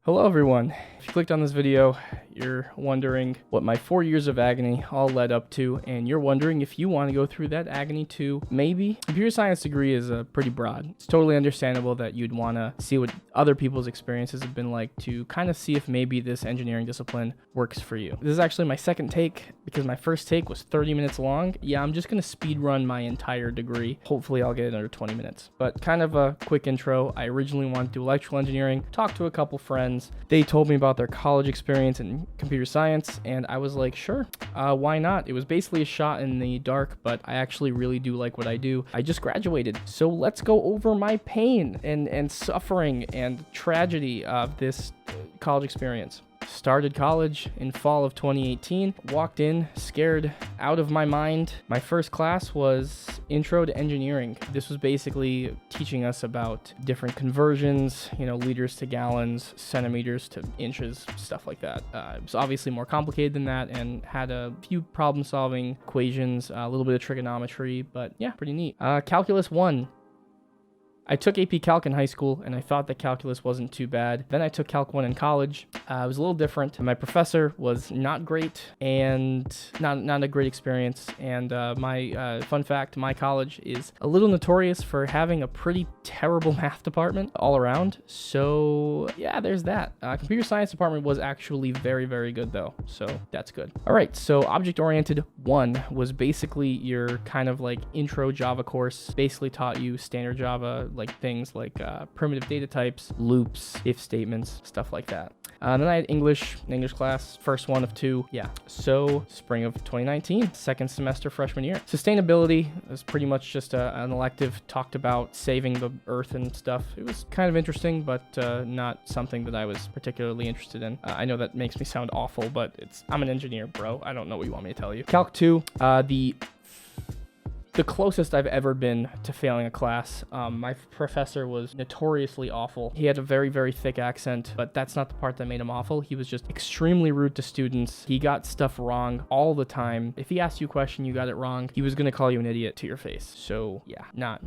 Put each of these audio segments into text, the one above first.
Hello everyone. If you clicked on this video, you're wondering what my 4 years of agony all led up to, and you're wondering if you want to go through that agony too. Maybe. Computer science degree is pretty broad. It's totally understandable that you'd want to see what other people's experiences have been like to kind of see if maybe this engineering discipline works for you. This is actually my second take because my first take was 30 minutes long. Yeah, I'm just going to speed run my entire degree. Hopefully I'll get it under 20 minutes. But kind of a quick intro. I originally wanted to do electrical engineering, talked to a couple friends. They told me about their college experience in computer science, and I was like, sure, why not? It was basically a shot in the dark, but I actually really do like what I do. I just graduated, so let's go over my pain and suffering and tragedy of this college experience. Started college in fall of 2018, walked in scared out of my mind. My first class was Intro to Engineering. This was basically teaching us about different conversions, liters to gallons, centimeters to inches, stuff like that. It was obviously more complicated than that and had a few problem-solving equations, a little bit of trigonometry, but yeah, pretty neat. Calculus 1. I took AP Calc in high school, and I thought that calculus wasn't too bad. Then I took Calc 1 in college. It was a little different. My professor was not great, and not a great experience. And my fun fact, my college is a little notorious for having a pretty terrible math department all around. So yeah, there's that. Computer science department was actually very, very good though. So that's good. All right, so Object-Oriented 1 was basically your kind of like intro Java course. Basically taught you standard Java, like things like primitive data types, loops, if statements, stuff like that. Then I had English class, first one of two. Yeah. So spring of 2019, second semester freshman year. Sustainability is pretty much just an elective, talked about saving the earth and stuff. It was kind of interesting, but not something that I was particularly interested in. I know that makes me sound awful, but I'm an engineer, bro. I don't know what you want me to tell you. Calc 2, the closest I've ever been to failing a class. My professor was notoriously awful. He had a very, very thick accent, but that's not the part that made him awful. He was just extremely rude to students. He got stuff wrong all the time. If he asked you a question, you got it wrong, he was gonna call you an idiot to your face. So yeah, not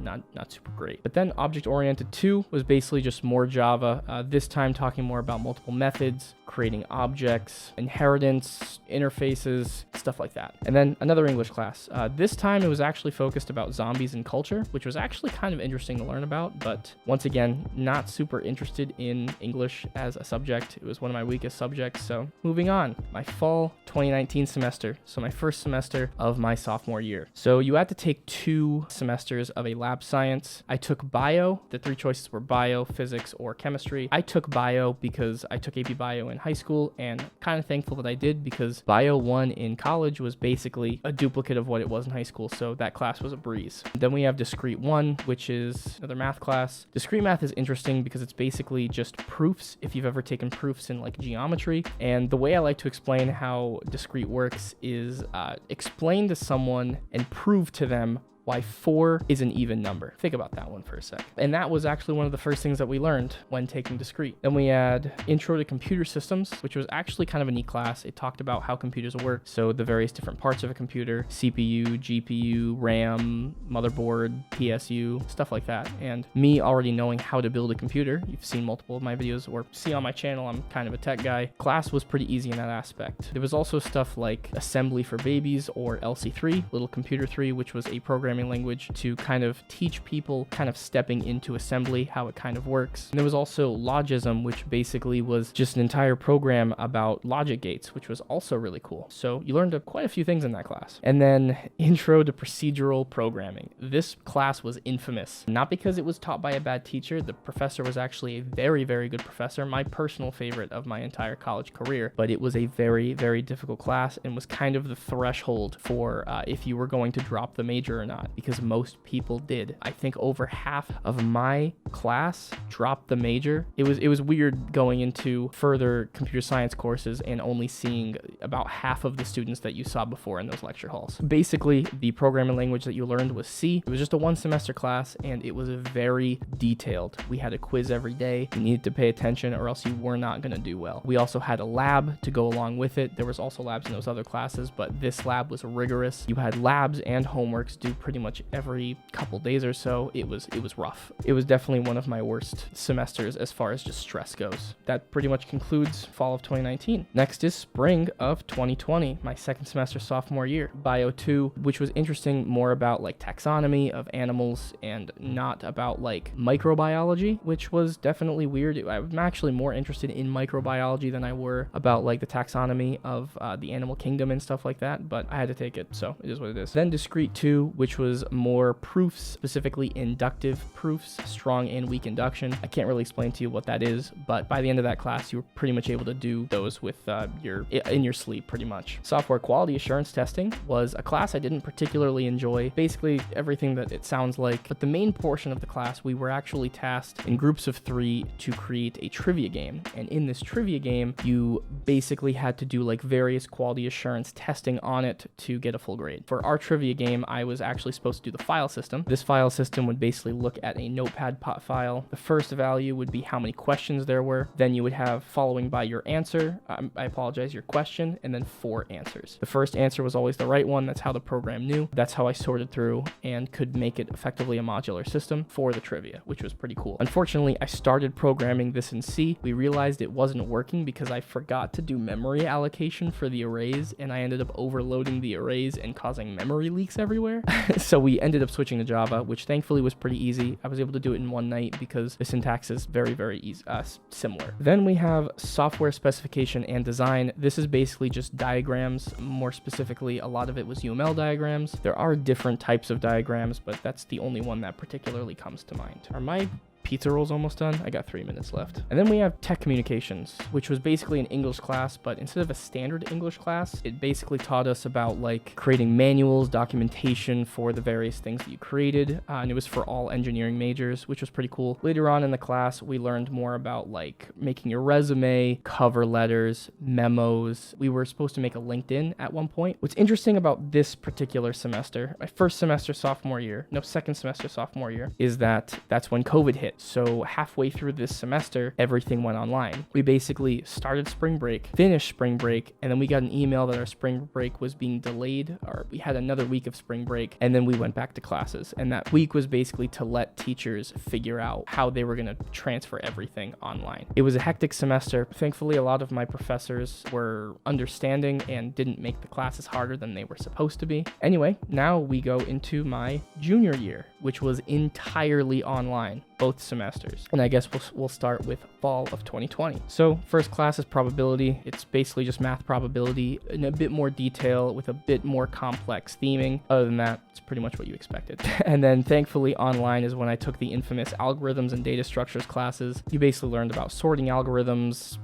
super great. But then Object-Oriented 2 was basically just more Java. This time talking more about multiple methods, creating objects, inheritance, interfaces, stuff like that. And then another English class. This time it was actually focused about zombies and culture, which was actually kind of interesting to learn about, but once again, not super interested in English as a subject. It was one of my weakest subjects. So moving on, my fall 2019 semester. So my first semester of my sophomore year. So you had to take 2 semesters of a lab science. I took bio. The 3 choices were bio, physics, or chemistry. I took bio because I took AP bio in high school, and kind of thankful that I did because bio 1 in college was basically a duplicate of what it was in high school. So that class was a breeze. Then we have Discrete 1, which is another math class. Discrete math is interesting because it's basically just proofs, if you've ever taken proofs in like geometry. And the way I like to explain how discrete works is explain to someone and prove to them why 4 is an even number. Think about that one for a sec. And that was actually one of the first things that we learned when taking discrete. Then we had Intro to Computer Systems, which was actually kind of a neat class. It talked about how computers work. So the various different parts of a computer, CPU, GPU, RAM, motherboard, PSU, stuff like that. And me already knowing how to build a computer, you've seen multiple of my videos or see on my channel, I'm kind of a tech guy. Class was pretty easy in that aspect. There was also stuff like Assembly for Babies or LC3, Little Computer 3, which was a programming language to kind of teach people kind of stepping into assembly, how it kind of works. And there was also Logism, which basically was just an entire program about logic gates, which was also really cool. So you learned quite a few things in that class. And then Intro to Procedural Programming. This class was infamous, not because it was taught by a bad teacher. The professor was actually a very, very good professor, my personal favorite of my entire college career, but it was a very, very difficult class and was kind of the threshold for if you were going to drop the major or not. Because most people did. I think over half of my class dropped the major. It was weird going into further computer science courses and only seeing about half of the students that you saw before in those lecture halls. Basically, the programming language that you learned was C. It was just a 1 semester class and it was very detailed. We had a quiz every day. You needed to pay attention or else you were not going to do well. We also had a lab to go along with it. There was also labs in those other classes, but this lab was rigorous. You had labs and homeworks due pretty pretty much every couple days or so. It was rough. It was definitely one of my worst semesters as far as just stress goes. That pretty much concludes fall of 2019. Next is spring of 2020, my second semester sophomore year. Bio 2, which was interesting, more about like taxonomy of animals and not about like microbiology, which was definitely weird. I'm actually more interested in microbiology than I were about like the taxonomy of the animal kingdom and stuff like that, but I had to take it, so it is what it is. Then discrete 2, which was more proofs, specifically inductive proofs, strong and weak induction. I can't really explain to you what that is, but by the end of that class, you were pretty much able to do those with in your sleep, pretty much. Software quality assurance testing was a class I didn't particularly enjoy. Basically everything that it sounds like, but the main portion of the class, we were actually tasked in groups of 3 to create a trivia game. And in this trivia game, you basically had to do like various quality assurance testing on it to get a full grade. For our trivia game, I was actually supposed to do the file system. This file system would basically look at a notepad file. The first value would be how many questions there were. Then you would have following by your answer, your question, and then 4 answers. The first answer was always the right one. That's how the program knew. That's how I sorted through and could make it effectively a modular system for the trivia, which was pretty cool. Unfortunately, I started programming this in C. We realized it wasn't working because I forgot to do memory allocation for the arrays, and I ended up overloading the arrays and causing memory leaks everywhere. So we ended up switching to Java, which thankfully was pretty easy. I was able to do it in one night because the syntax is very, very easy, similar. Then we have software specification and design. This is basically just diagrams. More specifically, a lot of it was UML diagrams. There are different types of diagrams, but that's the only one that particularly comes to mind. Are my pizza rolls almost done? I got 3 minutes left. And then we have tech communications, which was basically an English class, but instead of a standard English class, it basically taught us about like creating manuals, documentation for the various things that you created. And it was for all engineering majors, which was pretty cool. Later on in the class, we learned more about like making your resume, cover letters, memos. We were supposed to make a LinkedIn at one point. What's interesting about this particular semester, my second semester sophomore year, is that that's when COVID hit. So halfway through this semester, everything went online. We basically started spring break, finished spring break, and then we got an email that our spring break was being delayed, or we had another week of spring break, and then we went back to classes. And that week was basically to let teachers figure out how they were going to transfer everything online. It was a hectic semester. Thankfully, a lot of my professors were understanding and didn't make the classes harder than they were supposed to be. Anyway, now we go into my junior year, which was entirely online, both semesters. And I guess we'll start with fall of 2020. So first class is probability. It's basically just math probability in a bit more detail with a bit more complex theming. Other than that, it's pretty much what you expected. And then thankfully online is when I took the infamous algorithms and data structures classes. You basically learned about sorting algorithms,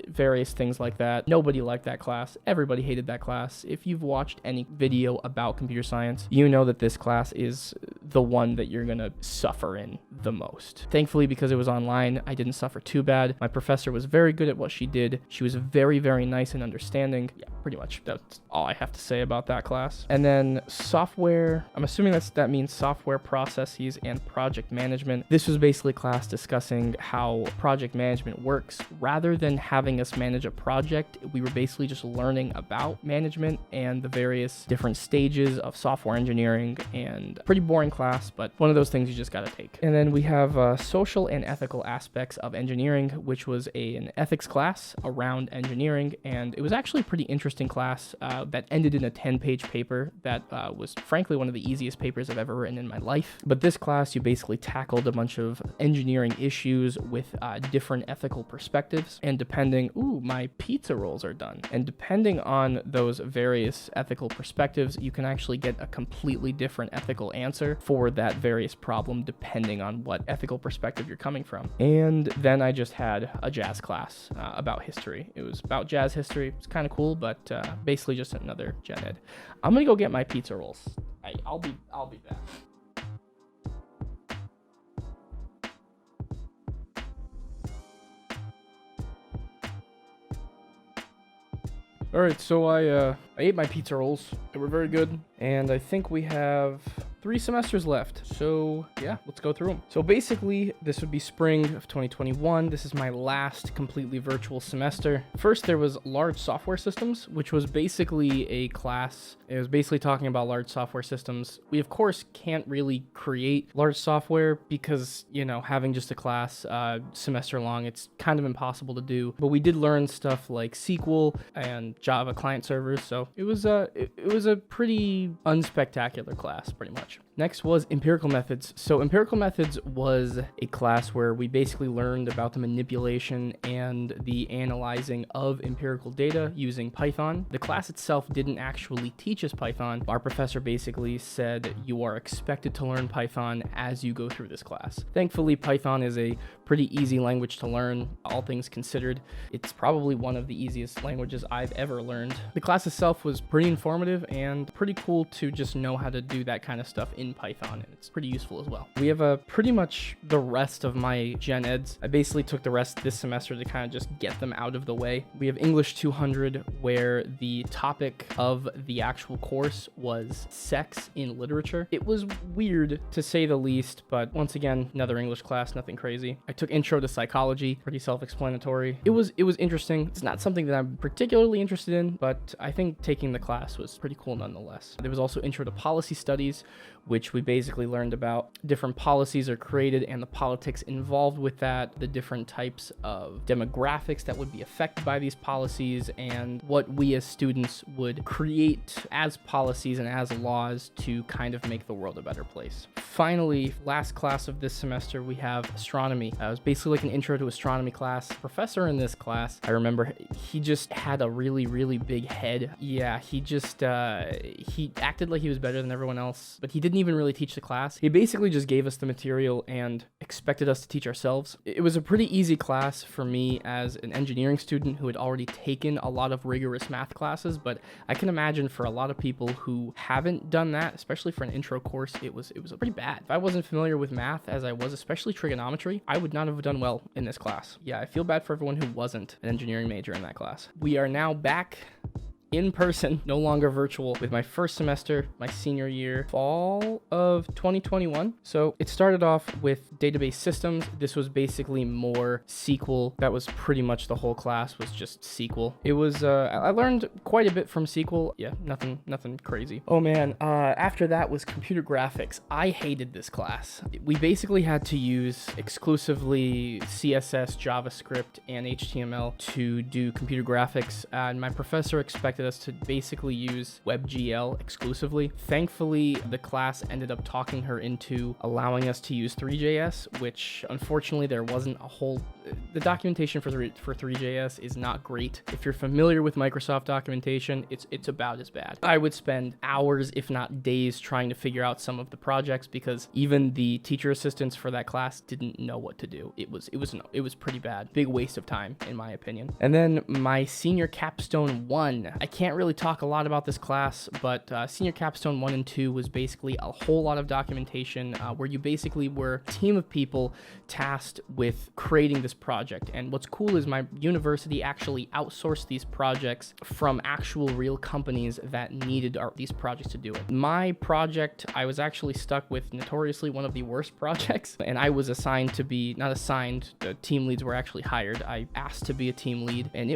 various things like that. Nobody liked that class. Everybody hated that class. If you've watched any video about computer science, you know that this class is the one that you're gonna suffer in the most. Thankfully, because it was online, I didn't suffer too bad. My professor was very good at what she did. She was very, very nice and understanding. Yeah, pretty much that's all I have to say about that class. And then software, I'm assuming that means software processes and project management. This was basically class discussing how project management works. Rather than having us manage a project, we were basically just learning about management and the various different stages of software engineering, and pretty boring class, but one of those things you just gotta take. And then we have social and ethical aspects of engineering, which was an ethics class around engineering, and it was actually a pretty interesting class that ended in a 10-page paper that was frankly one of the easiest papers I've ever written in my life. But this class, you basically tackled a bunch of engineering issues with different ethical perspectives, and depending, my pizza rolls are done. And depending on those various ethical perspectives, you can actually get a completely different ethical answer for that various problem, depending on what ethical perspective you're coming from. And then I just had a jazz class about history. It was about jazz history. It's kind of cool, but basically just another gen ed. I'm gonna go get my pizza rolls. I'll be back. All right, so I ate my pizza rolls. They were very good, and I think we have 3 semesters left. So yeah, let's go through them. So basically, this would be spring of 2021. This is my last completely virtual semester. First, there was large software systems, which was basically a class. It was basically talking about large software systems. We, of course, can't really create large software because, you know, having just a class semester long, it's kind of impossible to do. But we did learn stuff like SQL and Java client servers. So it was a pretty unspectacular class, pretty much. Next was empirical methods. So empirical methods was a class where we basically learned about the manipulation and the analyzing of empirical data using Python. The class itself didn't actually teach us Python. Our professor basically said you are expected to learn Python as you go through this class. Thankfully, Python is a pretty easy language to learn, all things considered. It's probably one of the easiest languages I've ever learned. The class itself was pretty informative and pretty cool to just know how to do that kind of stuff in Python, and it's pretty useful as well. We have pretty much the rest of my gen eds. I basically took the rest this semester to kind of just get them out of the way. We have English 200, where the topic of the actual course was sex in literature. It was weird to say the least, but once again, another English class, nothing crazy. I took intro to psychology, pretty self-explanatory. It was interesting. It's not something that I'm particularly interested in, but I think taking the class was pretty cool nonetheless. There was also intro to policy studies, which we basically learned about different policies are created and the politics involved with that, the different types of demographics that would be affected by these policies, and what we as students would create as policies and as laws to kind of make the world a better place. Finally, last class of this semester, we have astronomy. It was basically like an intro to astronomy class. Professor in this class, I remember he just had a really, really big head. Yeah, he just, he acted like he was better than everyone else, but he didn't even really teach the class. He basically just gave us the material and expected us to teach ourselves. It was a pretty easy class for me as an engineering student who had already taken a lot of rigorous math classes, but I can imagine for a lot of people who haven't done that, especially for an intro course, it was pretty bad. If I wasn't familiar with math as I was, especially trigonometry, I would not have done well in this class. Yeah, I feel bad for everyone who wasn't an engineering major in that class. We are now back in person, no longer virtual, with my first semester, my senior year, fall of 2021. So it started off with database systems. This was basically more SQL. That was pretty much the whole class, was just SQL. It was, I learned quite a bit from SQL. Yeah, nothing crazy. Oh man, after that was computer graphics. I hated this class. We basically had to use exclusively CSS, JavaScript, and HTML to do computer graphics, and my professor expected us to basically use WebGL exclusively. Thankfully, the class ended up talking her into allowing us to use 3JS, which unfortunately there wasn't a whole... The documentation for 3JS is not great. If you're familiar with Microsoft documentation, it's about as bad. I would spend hours, if not days, trying to figure out some of the projects because even the teacher assistants for that class didn't know what to do. It was pretty bad. Big waste of time, in my opinion. And then my senior capstone 1. I can't really talk a lot about this class, but senior capstone 1 and 2 was basically a whole lot of documentation where you basically were a team of people tasked with creating this project. And what's cool is my university actually outsourced these projects from actual real companies that needed these projects to do it. My project, I was actually stuck with notoriously one of the worst projects, and I was assigned to be, not assigned, the team leads were actually hired. I asked to be a team lead, and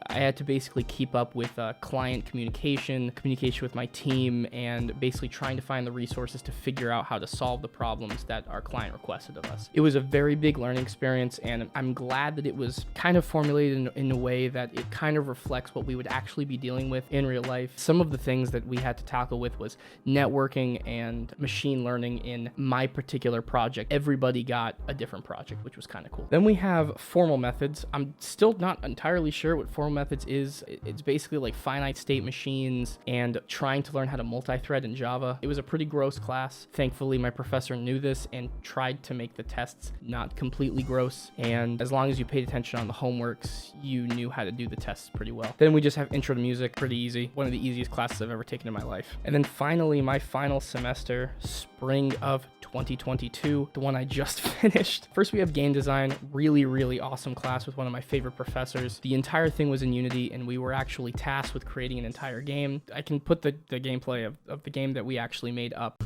I had to basically keep up with client communication with my team, and basically trying to find the resources to figure out how to solve the problems that our client requested of us. It was a very big learning experience, and I'm glad that it was kind of formulated in a way that it kind of reflects what we would actually be dealing with in real life. Some of the things that we had to tackle with was networking and machine learning in my particular project. Everybody got a different project, which was kind of cool. Then we have formal methods. I'm still not entirely sure what formal methods is. It's basically like finite state machines and trying to learn how to multi-thread in Java. It was a pretty gross class. Thankfully, my professor knew this and tried to make the tests not completely gross. And as long as you paid attention on the homeworks, you knew how to do the tests pretty well. Then we just have intro to music, pretty easy. One of the easiest classes I've ever taken in my life. And then finally, my final semester, spring of 2022, the one I just finished. First, we have game design, really awesome class with one of my favorite professors. The entire thing was in Unity, and we were actually tasked with creating an entire game. I can put the gameplay of the game that we actually made up.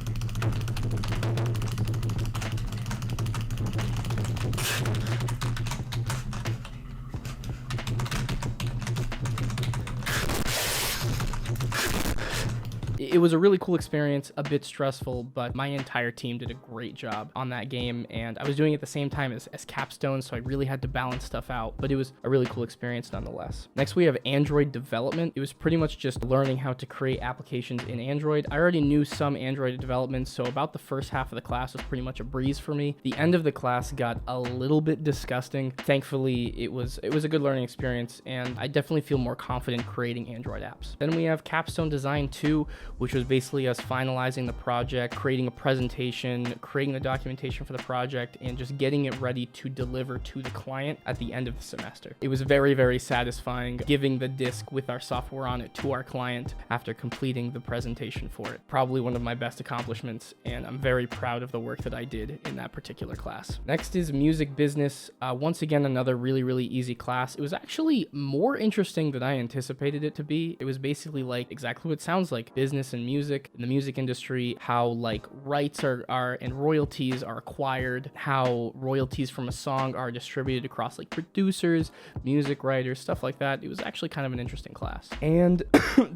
it was a really cool experience, a bit stressful, but my entire team did a great job on that game, and I was doing it at the same time as Capstone, so I really had to balance stuff out, but it was a really cool experience nonetheless. Next, we have Android development. It was pretty much just learning how to create applications in Android. I already knew some Android development, so about the first half of the class was pretty much a breeze for me. The end of the class got a little bit disgusting. Thankfully, it was a good learning experience, and I definitely feel more confident creating Android apps. Then we have Capstone Design 2, which was basically us finalizing the project, creating a presentation, creating the documentation for the project, and just getting it ready to deliver to the client at the end of the semester. It was very, very satisfying giving the disk with our software on it to our client after completing the presentation for it. Probably one of my best accomplishments, and I'm very proud of the work that I did in that particular class. Next is music business. Once again, another really, really easy class. It was actually more interesting than I anticipated it to be. It was basically like exactly what it sounds like, business and music in the music industry, how like rights are and royalties are acquired, how royalties from a song are distributed across like producers, music writers, stuff like that. It was actually kind of an interesting class. And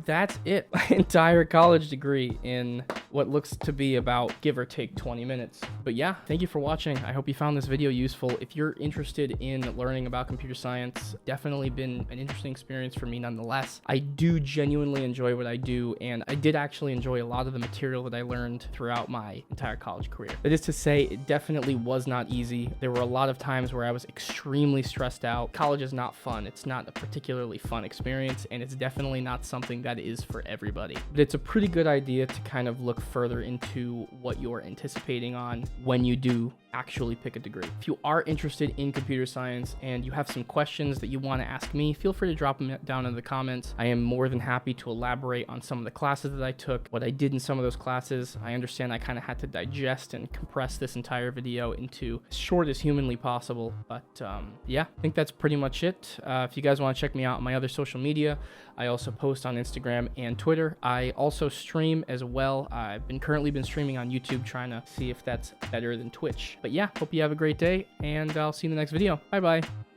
that's it. My entire college degree in what looks to be about give or take 20 minutes. But yeah, thank you for watching. I hope you found this video useful. If you're interested in learning about computer science, definitely been an interesting experience for me nonetheless. I do genuinely enjoy what I do, and I did actually enjoy a lot of the material that I learned throughout my entire college career. That is to say, it definitely was not easy. There were a lot of times where I was extremely stressed out. College is not fun. It's not a particularly fun experience, and it's definitely not something that is for everybody. But it's a pretty good idea to kind of look further into what you're anticipating on when you do actually pick a degree. If you are interested in computer science and you have some questions that you want to ask me, feel free to drop them down in the comments. I am more than happy to elaborate on some of the classes that I took, what I did in some of those classes. I understand I kind of had to digest and compress this entire video into as short as humanly possible, but yeah, I think that's pretty much it. If you guys want to check me out on my other social media, I also post on Instagram and Twitter. I also stream as well. I've currently been streaming on YouTube, trying to see if that's better than Twitch. But yeah, hope you have a great day, and I'll see you in the next video. Bye bye.